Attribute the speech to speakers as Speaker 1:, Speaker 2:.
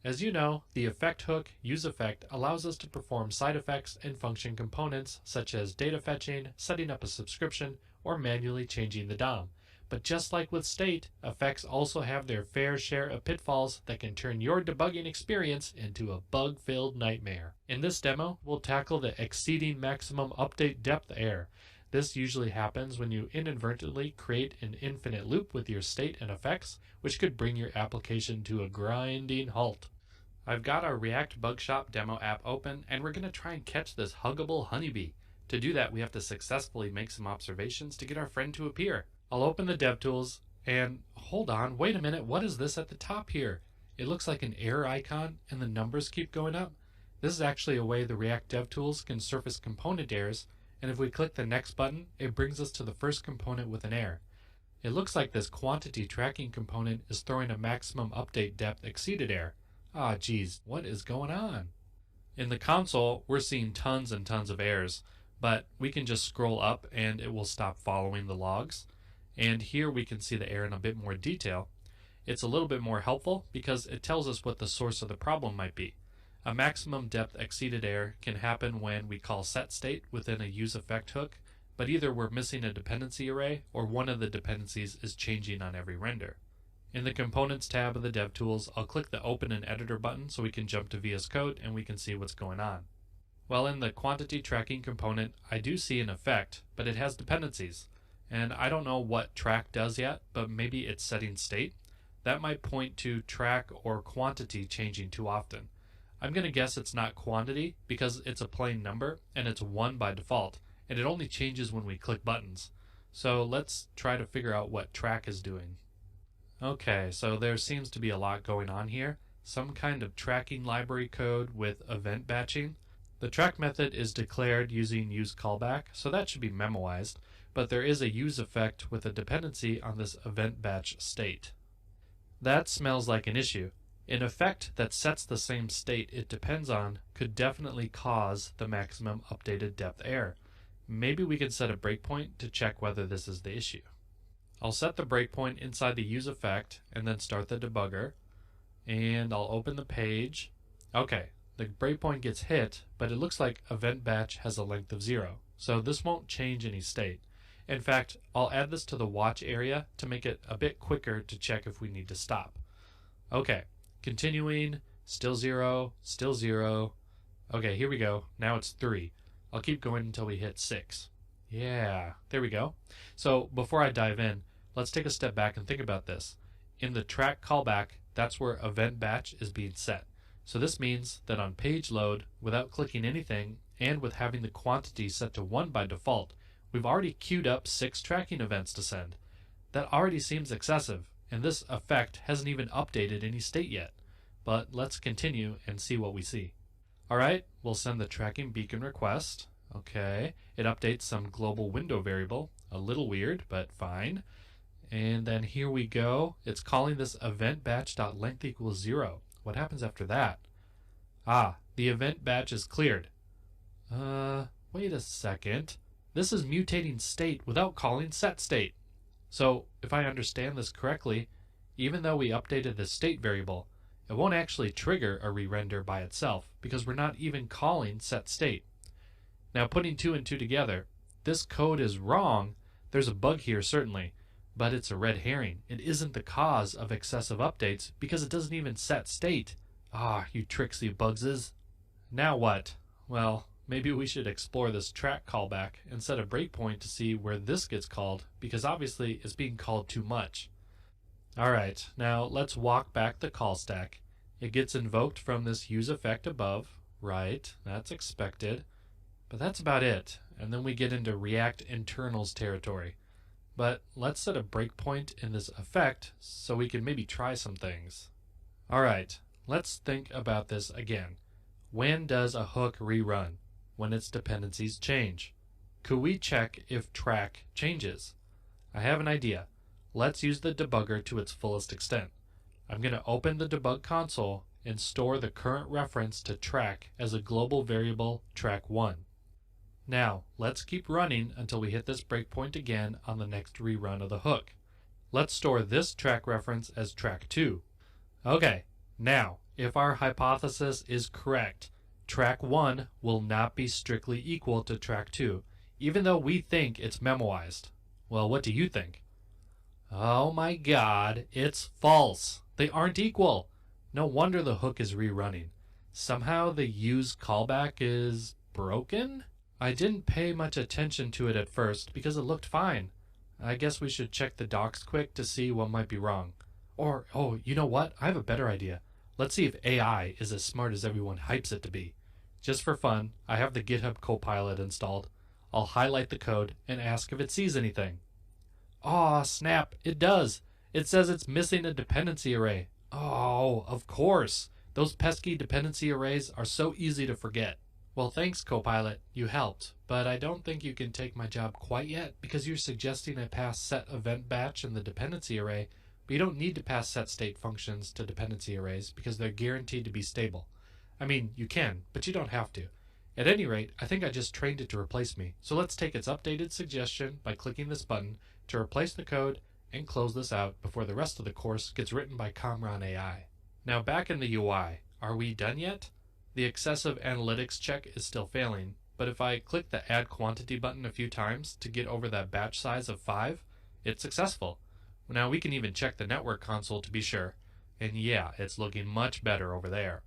Speaker 1: As you know, the effect hook useEffect allows us to perform side effects and function components such as data fetching, setting up a subscription, or manually changing the DOM. But just like with state, effects also have their fair share of pitfalls that can turn your debugging experience into a bug-filled nightmare. In this demo, we'll tackle the exceeding maximum update depth error. This usually happens when you inadvertently create an infinite loop with your state and effects, which could bring your application to a grinding halt. I've got our React Bug Shop demo app open, and we're going to try and catch this huggable honeybee. To do that, we have to successfully make some observations to get our friend to appear. I'll open the DevTools, and hold on, wait a minute, what is this at the top here? It looks like an error icon, and the numbers keep going up. This is actually a way the React DevTools can surface component errors, and if we click the next button, it brings us to the first component with an error. It looks like this quantity tracking component is throwing a maximum update depth exceeded error. Ah, geez, what is going on? In the console, we're seeing tons and tons of errors, but we can just scroll up and it will stop following the logs. And here we can see the error in a bit more detail. It's a little bit more helpful because it tells us what the source of the problem might be. A maximum depth exceeded error can happen when we call setState within a useEffect hook, but either we're missing a dependency array or one of the dependencies is changing on every render. In the Components tab of the DevTools, I'll click the Open in Editor button so we can jump to VS Code and we can see what's going on. Well, in the quantity tracking component, I do see an effect, but it has dependencies. And I don't know what track does yet, but maybe it's setting state. That might point to track or quantity changing too often. I'm going to guess it's not quantity because it's a plain number and it's 1 by default, and it only changes when we click buttons. So let's try to figure out what track is doing. Okay, so there seems to be a lot going on here. Some kind of tracking library code with event batching. The track method is declared using useCallback, so that should be memoized. But there is a useEffect with a dependency on this event batch state. That smells like an issue. An effect that sets the same state it depends on could definitely cause the maximum updated depth error. Maybe we can set a breakpoint to check whether this is the issue. I'll set the breakpoint inside the useEffect and then start the debugger. And I'll open the page. Okay, the breakpoint gets hit, but it looks like event batch has a length of 0. So this won't change any state. In fact, I'll add this to the watch area to make it a bit quicker to check if we need to stop. Okay, continuing, still 0, still 0. Okay, here we go. Now it's 3. I'll keep going until we hit 6. Yeah, there we go. So before I dive in, let's take a step back and think about this. In the track callback, that's where event batch is being set. So this means that on page load, without clicking anything, and with having the quantity set to 1 by default, we've already queued up 6 tracking events to send. That already seems excessive, and this effect hasn't even updated any state yet. But let's continue and see what we see. Alright, we'll send the tracking beacon request. Okay, it updates some global window variable. A little weird, but fine. And then here we go. It's calling this event batch.length equals 0. What happens after that? Ah, the event batch is cleared. Wait a second. This is mutating state without calling setState. So if I understand this correctly, even though we updated the state variable, it won't actually trigger a re-render by itself because we're not even calling setState. Now putting 2 and 2 together, this code is wrong. There's a bug here certainly, but it's a red herring. It isn't the cause of excessive updates because it doesn't even set state. Ah, you tricksy bugses. Now what? Well, maybe we should explore this track callback and set a breakpoint to see where this gets called, because obviously it's being called too much. Alright, now let's walk back the call stack. It gets invoked from this useEffect above. Right, that's expected. But that's about it. And then we get into React internals territory. But let's set a breakpoint in this effect so we can maybe try some things. Alright, let's think about this again. When does a hook rerun? When its dependencies change. Could we check if track changes? I have an idea. Let's use the debugger to its fullest extent. I'm going to open the debug console and store the current reference to track as a global variable track1. Now, let's keep running until we hit this breakpoint again on the next rerun of the hook. Let's store this track reference as track2. Okay, now, If our hypothesis is correct, track 1 will not be strictly equal to track 2, even though we think it's memoized. Well, what do you think? Oh my god, it's false. They aren't equal. No wonder the hook is rerunning. Somehow the use callback is broken? I didn't pay much attention to it at first because it looked fine. I guess we should check the docs quick to see what might be wrong. Or, oh, you know what? I have a better idea. Let's see if AI is as smart as everyone hypes it to be. Just for fun, I have the GitHub Copilot installed. I'll highlight the code and ask if it sees anything. Aw, snap, it does. It says it's missing a dependency array. Oh, of course. Those pesky dependency arrays are so easy to forget. Well, thanks, Copilot. You helped, but I don't think you can take my job quite yet because you're suggesting I pass set event batch in the dependency array, but you don't need to pass set state functions to dependency arrays because they're guaranteed to be stable. I mean, you can, but you don't have to. At any rate, I think I just trained it to replace me, so let's take its updated suggestion by clicking this button to replace the code and close this out before the rest of the course gets written by Comron AI. Now back in the UI, are we done yet? The excessive analytics check is still failing, but if I click the add quantity button a few times to get over that batch size of 5, it's successful. Now we can even check the network console to be sure, and yeah, it's looking much better over there.